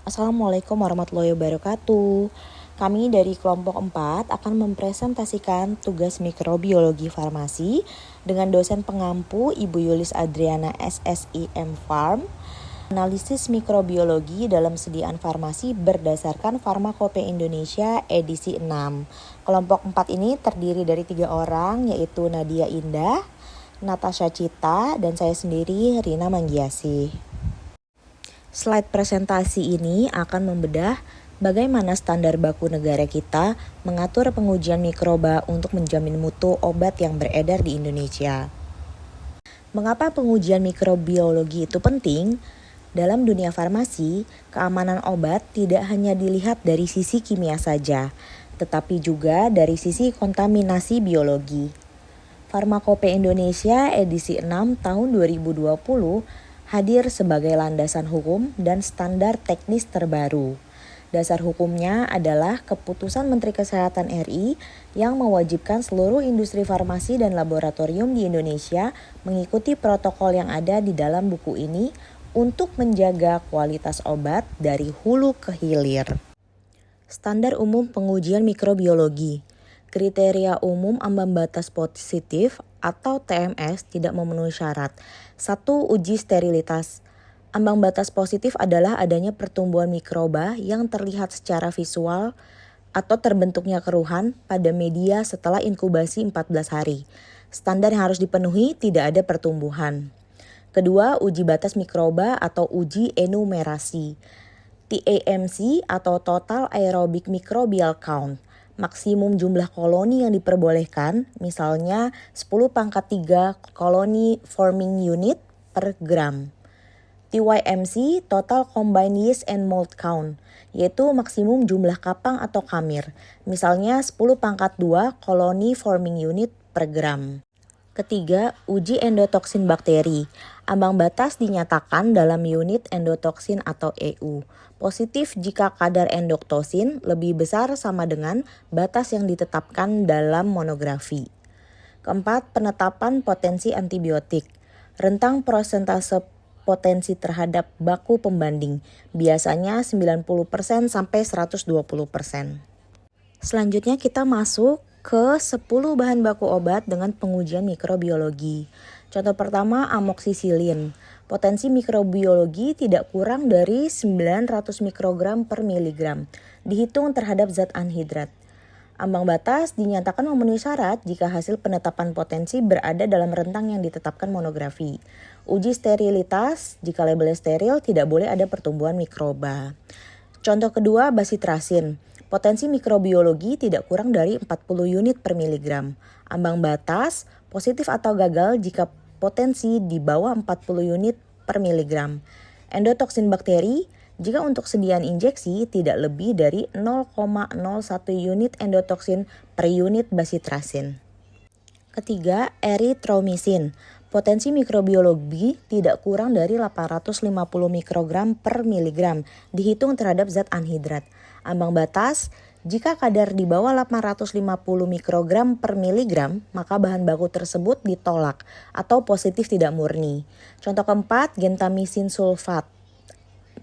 Assalamualaikum warahmatullahi wabarakatuh. Kami dari kelompok 4 akan mempresentasikan tugas mikrobiologi farmasi dengan dosen pengampu Ibu Yulis Adriana SSI M Farm. Analisis mikrobiologi dalam sediaan farmasi berdasarkan Farmakope Indonesia edisi 6. Kelompok 4 ini terdiri dari 3 orang, yaitu Nadia Indah, Natasha Cita, dan saya sendiri Rina Manggiasih. Slide presentasi ini akan membedah bagaimana standar baku negara kita mengatur pengujian mikroba untuk menjamin mutu obat yang beredar di Indonesia. Mengapa pengujian mikrobiologi itu penting? Dalam dunia farmasi, keamanan obat tidak hanya dilihat dari sisi kimia saja, tetapi juga dari sisi kontaminasi biologi. Farmakope Indonesia edisi 6 tahun 2020 hadir sebagai landasan hukum dan standar teknis terbaru. Dasar hukumnya adalah Keputusan Menteri Kesehatan RI yang mewajibkan seluruh industri farmasi dan laboratorium di Indonesia mengikuti protokol yang ada di dalam buku ini untuk menjaga kualitas obat dari hulu ke hilir. Standar umum pengujian mikrobiologi. Kriteria umum ambang batas positif atau TMS tidak memenuhi syarat. 1. Uji sterilitas. Ambang batas positif adalah adanya pertumbuhan mikroba yang terlihat secara visual atau terbentuknya keruhan pada media setelah inkubasi 14 hari. Standar yang harus dipenuhi, tidak ada pertumbuhan. Kedua, uji batas mikroba atau uji enumerasi. TAMC atau Total Aerobic Microbial Count. Maksimum jumlah koloni yang diperbolehkan, misalnya 10⁻³ koloni forming unit per gram. TYMC, Total Combined Yeast and Mold Count, yaitu maksimum jumlah kapang atau kamir, misalnya 10⁻² koloni forming unit per gram. Ketiga, uji endotoksin bakteri. Ambang batas dinyatakan dalam unit endotoksin atau EU. Positif jika kadar endotoksin lebih besar sama dengan batas yang ditetapkan dalam monografi. Keempat, penetapan potensi antibiotik. Rentang persentase potensi terhadap baku pembanding, biasanya 90% sampai 120%. Selanjutnya kita masuk ke 10 bahan baku obat dengan pengujian mikrobiologi. Contoh pertama, amoksisilin. Potensi mikrobiologi tidak kurang dari 900 mikrogram per miligram, dihitung terhadap zat anhidrat. Ambang batas dinyatakan memenuhi syarat jika hasil penetapan potensi berada dalam rentang yang ditetapkan monografi. Uji sterilitas, jika labelnya steril tidak boleh ada pertumbuhan mikroba. Contoh kedua, basitrasin. Potensi mikrobiologi tidak kurang dari 40 unit per miligram. Ambang batas positif atau gagal jika potensi di bawah 40 unit per miligram. Endotoksin bakteri jika untuk sediaan injeksi tidak lebih dari 0,01 unit endotoksin per unit basitrasin. Ketiga, eritromisin. Potensi mikrobiologi tidak kurang dari 850 mikrogram per miligram, dihitung terhadap zat anhidrat. Ambang batas, jika kadar di bawah 850 mikrogram per miligram, maka bahan baku tersebut ditolak atau positif tidak murni. Contoh keempat, gentamisin sulfat.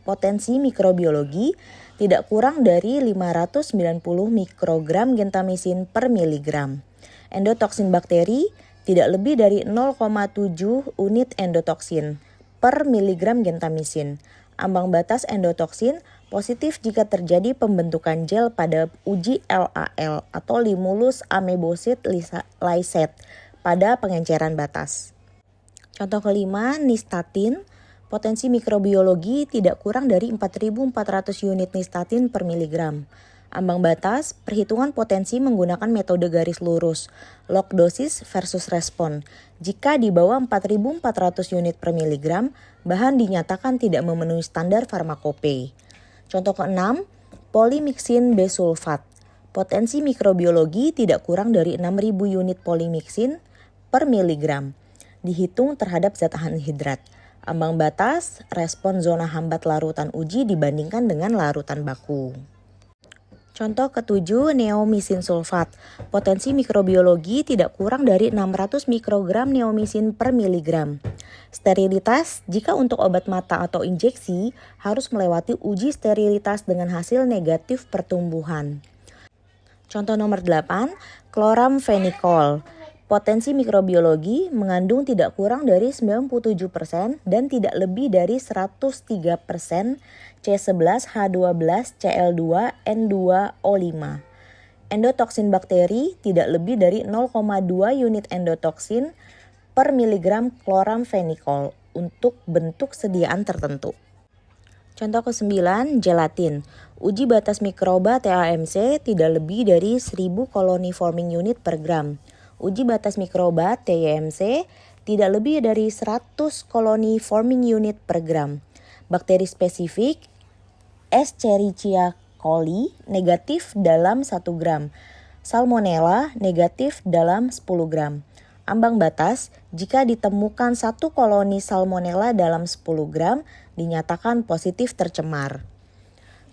Potensi mikrobiologi tidak kurang dari 590 mikrogram gentamisin per miligram. Endotoksin bakteri tidak lebih dari 0,7 unit endotoksin per miligram gentamisin. Ambang batas endotoksin positif jika terjadi pembentukan gel pada uji LAL atau limulus amebosid lysate pada pengenceran batas. Contoh kelima, nistatin. Potensi mikrobiologi tidak kurang dari 4.400 unit nistatin per miligram. Ambang batas, perhitungan potensi menggunakan metode garis lurus, log dosis versus respon. Jika di bawah 4.400 unit per miligram, bahan dinyatakan tidak memenuhi standar farmakope. Contoh keenam, polimiksin B-sulfat. Potensi mikrobiologi tidak kurang dari 6.000 unit polimiksin per miligram, dihitung terhadap zat anhidrat. Ambang batas, respon zona hambat larutan uji dibandingkan dengan larutan baku. Contoh ketujuh, neomisin sulfat. Potensi mikrobiologi tidak kurang dari 600 mikrogram neomisin per miligram. Sterilitas, jika untuk obat mata atau injeksi, harus melewati uji sterilitas dengan hasil negatif pertumbuhan. Contoh nomor 8, chloramphenicol. Potensi mikrobiologi mengandung tidak kurang dari 97% dan tidak lebih dari 103% C11H12Cl2N2O5. Endotoksin bakteri tidak lebih dari 0,2 unit endotoksin per miligram chloramphenicol untuk bentuk sediaan tertentu. Contoh ke-9, gelatin. Uji batas mikroba TAMC tidak lebih dari 1000 colony forming unit per gram. Uji batas mikroba TYMC tidak lebih dari 100 colony forming unit per gram. Bakteri spesifik Escherichia coli negatif dalam 1 gram. Salmonella negatif dalam 10 gram. Ambang batas, jika ditemukan 1 koloni salmonella dalam 10 gram, dinyatakan positif tercemar.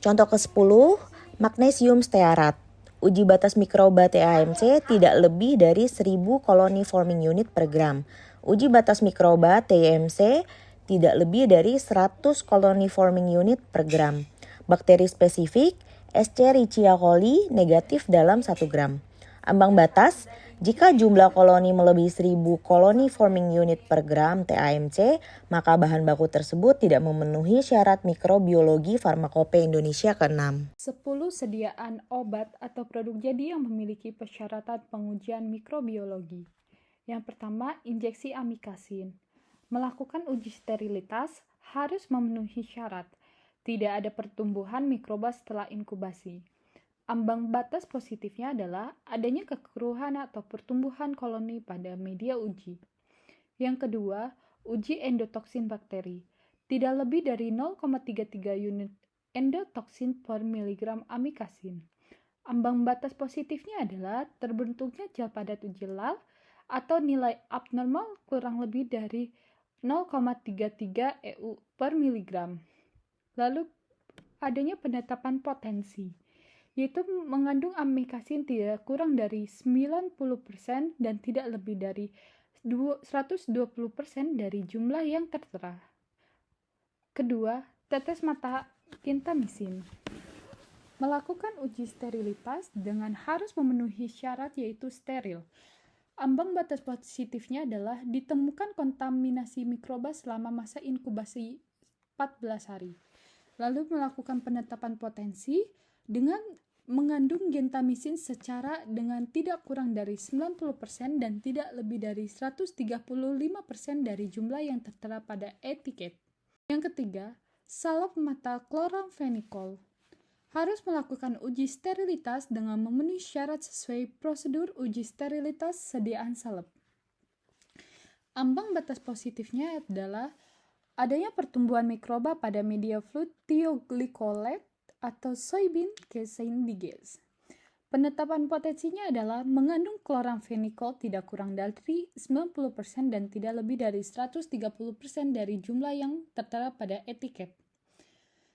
Contoh ke-10, magnesium stearat. Uji batas mikroba TAMC tidak lebih dari 1000 koloni forming unit per gram. Uji batas mikroba TYMC tidak lebih dari 100 koloni forming unit per gram. Bakteri spesifik Escherichia coli negatif dalam 1 gram. Ambang batas, jika jumlah koloni melebihi 1000 koloni forming unit per gram TAMC, maka bahan baku tersebut tidak memenuhi syarat mikrobiologi Farmakope Indonesia ke-6. 10 sediaan obat atau produk jadi yang memiliki persyaratan pengujian mikrobiologi. Yang pertama, injeksi amikasin. Melakukan uji sterilitas harus memenuhi syarat. Tidak ada pertumbuhan mikroba setelah inkubasi. Ambang batas positifnya adalah adanya kekeruhan atau pertumbuhan koloni pada media uji. Yang kedua, uji endotoksin bakteri. Tidak lebih dari 0,33 unit endotoksin per miligram amikasin. Ambang batas positifnya adalah terbentuknya gel padat uji lal atau nilai abnormal kurang lebih dari 0,33 EU per miligram. Lalu adanya penetapan potensi, yaitu mengandung amikasin tidak kurang dari 90% dan tidak lebih dari 120% dari jumlah yang tertera. Kedua, tetes mata gentamisin. Melakukan uji sterilitas dengan harus memenuhi syarat yaitu steril. Ambang batas positifnya adalah ditemukan kontaminasi mikroba selama masa inkubasi 14 hari. Lalu melakukan penetapan potensi dengan mengandung gentamisin secara dengan tidak kurang dari 90% dan tidak lebih dari 135% dari jumlah yang tertera pada etiket. Yang ketiga, salep mata chloramphenicol. Harus melakukan uji sterilitas dengan memenuhi syarat sesuai prosedur uji sterilitas sediaan salep. Ambang batas positifnya adalah adanya pertumbuhan mikroba pada media fluid thioglycolate atau soybean casein digase. Penetapan potensinya adalah mengandung chloramphenicol tidak kurang dari 90% dan tidak lebih dari 130% dari jumlah yang tertera pada etiket.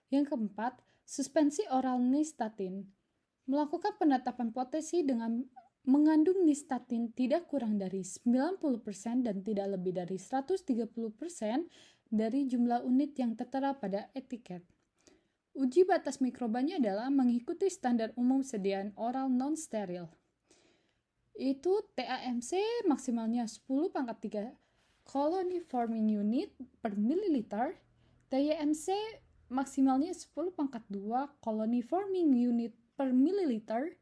Yang keempat, suspensi oral nystatin. Melakukan penetapan potensi dengan mengandung nystatin tidak kurang dari 90% dan tidak lebih dari 130% dari jumlah unit yang tertera pada etiket. Uji batas mikrobanya adalah mengikuti standar umum sediaan oral non-steril. Itu TAMC maksimalnya 10⁻³ colony forming unit per mililiter, TYMC maksimalnya 10⁻² colony forming unit per mililiter,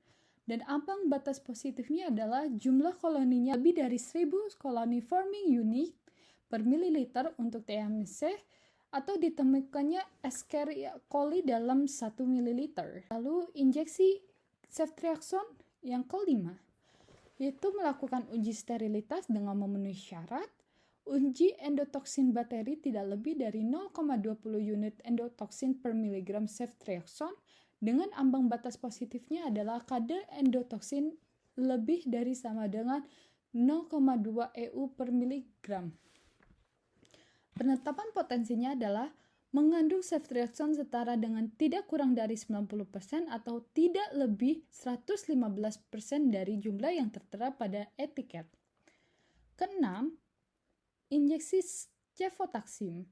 dan ambang batas positifnya adalah jumlah koloninya lebih dari 1000 colony forming unit per mililiter untuk TAMC atau ditemukannya Escherichia coli dalam 1 ml. Lalu injeksi ceftriaxone yang kelima, yaitu melakukan uji sterilitas dengan memenuhi syarat. Uji endotoksin bakteri tidak lebih dari 0,20 unit endotoksin per miligram ceftriaxone dengan ambang batas positifnya adalah kadar endotoksin lebih dari sama dengan 0,2 EU per miligram. Penetapan potensinya adalah mengandung ceftriaxone setara dengan tidak kurang dari 90% atau tidak lebih 115% dari jumlah yang tertera pada etiket. Keenam, injeksi cefotaxim,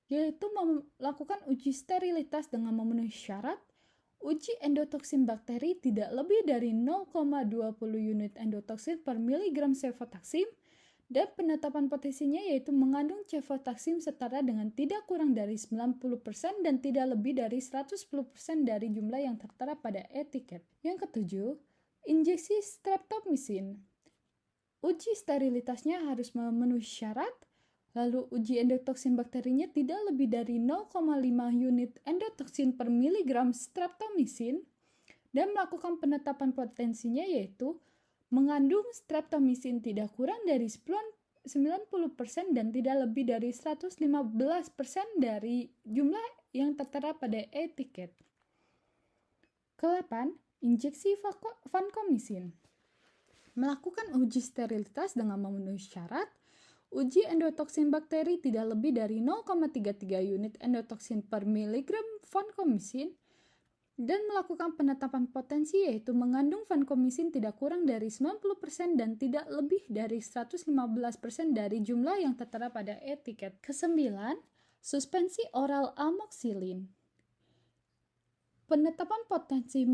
yaitu melakukan uji sterilitas dengan memenuhi syarat uji endotoksin bakteri tidak lebih dari 0,20 unit endotoksin per miligram cefotaxim dan penetapan potensinya yaitu mengandung cefotaxim setara dengan tidak kurang dari 90% dan tidak lebih dari 110% dari jumlah yang tertera pada etiket. Yang ketujuh, injeksi streptomycin. Uji sterilitasnya harus memenuhi syarat. Lalu uji endotoksin bakterinya tidak lebih dari 0,5 unit endotoksin per miligram streptomycin dan melakukan penetapan potensinya yaitu mengandung streptomycin tidak kurang dari 90% dan tidak lebih dari 115% dari jumlah yang tertera pada etiket. Ke-8, injeksi vancomycin. Melakukan uji sterilitas dengan memenuhi syarat. Uji endotoksin bakteri tidak lebih dari 0,33 unit endotoksin per miligram vancomycin dan melakukan penetapan potensi yaitu mengandung vancomycin tidak kurang dari 90% dan tidak lebih dari 115% dari jumlah yang tertera pada etiket. Kesembilan, suspensi oral amoxicillin. Penetapan potensi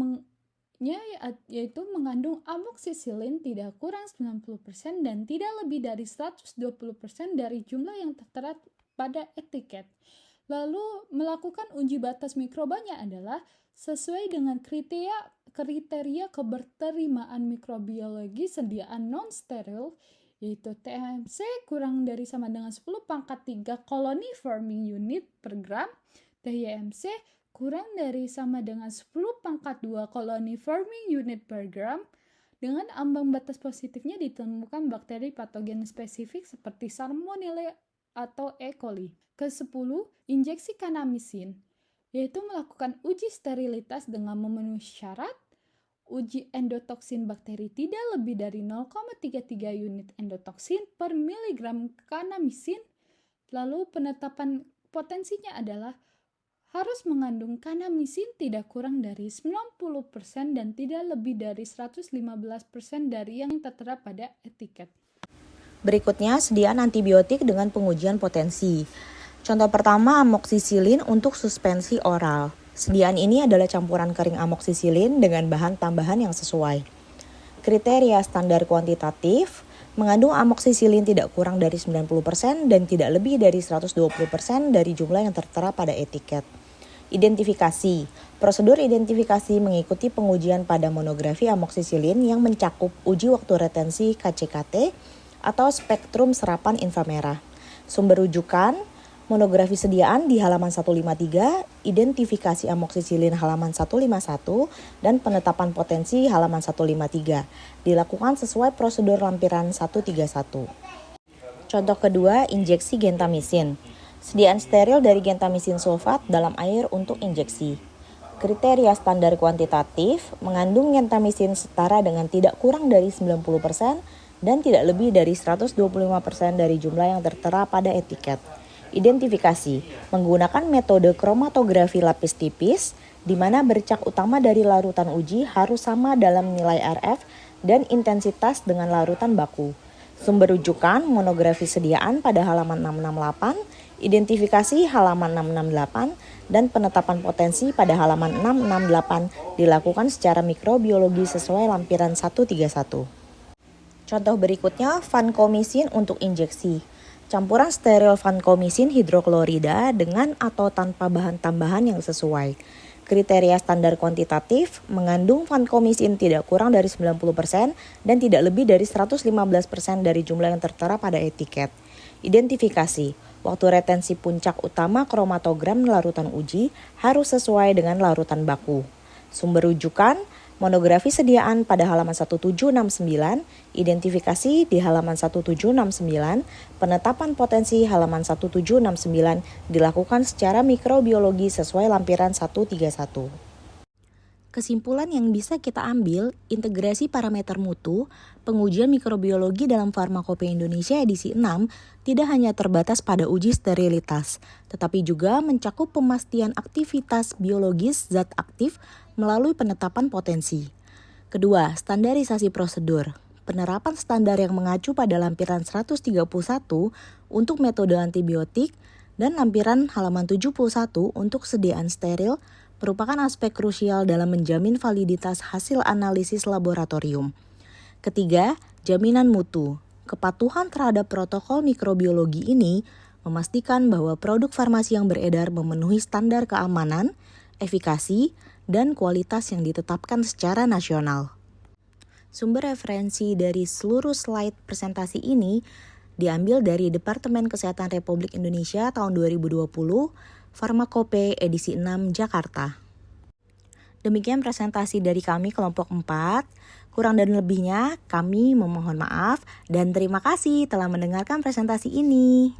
yaitu mengandung amoxicillin tidak kurang 90% dan tidak lebih dari 120% dari jumlah yang tertera pada etiket. Lalu melakukan uji batas mikrobanya adalah sesuai dengan kriteria keberterimaan mikrobiologi sediaan non-steril yaitu TMC kurang dari sama dengan 10 pangkat 3 colony forming unit per gram, TYMC kurang dari sama dengan 10 pangkat 2 colony forming unit per gram. Dengan ambang batas positifnya ditemukan bakteri patogen spesifik seperti Salmonella atau E. coli. Ke-10, injeksi kanamycin, yaitu melakukan uji sterilitas dengan memenuhi syarat uji endotoksin bakteri tidak lebih dari 0,33 unit endotoksin per miligram kanamycin. Lalu penetapan potensinya adalah harus mengandung kanamycin tidak kurang dari 90% dan tidak lebih dari 115% dari yang tertera pada etiket. Berikutnya, sediaan antibiotik dengan pengujian potensi. Contoh pertama, amoxicillin untuk suspensi oral. Sediaan ini adalah campuran kering amoxicillin dengan bahan tambahan yang sesuai. Kriteria standar kuantitatif, mengandung amoxicillin tidak kurang dari 90% dan tidak lebih dari 120% dari jumlah yang tertera pada etiket. Identifikasi. Prosedur identifikasi mengikuti pengujian pada monografi amoxicillin yang mencakup uji waktu retensi KCKT atau spektrum serapan inframerah. Sumber rujukan, monografi sediaan di halaman 153, identifikasi amoxicillin halaman 151, dan penetapan potensi halaman 153. Dilakukan sesuai prosedur lampiran 131. Contoh kedua, injeksi gentamicin. Sediaan steril dari gentamicin sulfat dalam air untuk injeksi. Kriteria standar kuantitatif, mengandung gentamicin setara dengan tidak kurang dari 90% dan tidak lebih dari 125% dari jumlah yang tertera pada etiket. Identifikasi, menggunakan metode kromatografi lapis tipis, di mana bercak utama dari larutan uji harus sama dalam nilai RF dan intensitas dengan larutan baku. Sumber rujukan, monografi sediaan pada halaman 668, identifikasi halaman 668, dan penetapan potensi pada halaman 668 dilakukan secara mikrobiologi sesuai lampiran 131. Contoh berikutnya, vancomycin untuk injeksi. Campuran steril vancomycin hidroklorida dengan atau tanpa bahan tambahan yang sesuai. Kriteria standar kuantitatif, mengandung vancomycin tidak kurang dari 90% dan tidak lebih dari 115% dari jumlah yang tertera pada etiket. Identifikasi, waktu retensi puncak utama kromatogram larutan uji harus sesuai dengan larutan baku. Sumber rujukan, monografi sediaan pada halaman 1769, identifikasi di halaman 1769, penetapan potensi halaman 1769 dilakukan secara mikrobiologi sesuai lampiran 131. Kesimpulan yang bisa kita ambil, integrasi parameter mutu, pengujian mikrobiologi dalam Farmakope Indonesia edisi 6 tidak hanya terbatas pada uji sterilitas, tetapi juga mencakup pemastian aktivitas biologis zat aktif melalui penetapan potensi. Kedua, standarisasi prosedur. Penerapan standar yang mengacu pada lampiran 131 untuk metode antibiotik dan lampiran halaman 71 untuk sediaan steril merupakan aspek krusial dalam menjamin validitas hasil analisis laboratorium. Ketiga, jaminan mutu. Kepatuhan terhadap protokol mikrobiologi ini memastikan bahwa produk farmasi yang beredar memenuhi standar keamanan, efikasi, dan kualitas yang ditetapkan secara nasional. Sumber referensi dari seluruh slide presentasi ini diambil dari Departemen Kesehatan Republik Indonesia tahun 2020, Farmakope edisi 6 Jakarta. Demikian presentasi dari kami kelompok 4. Kurang dan lebihnya kami memohon maaf dan terima kasih telah mendengarkan presentasi ini.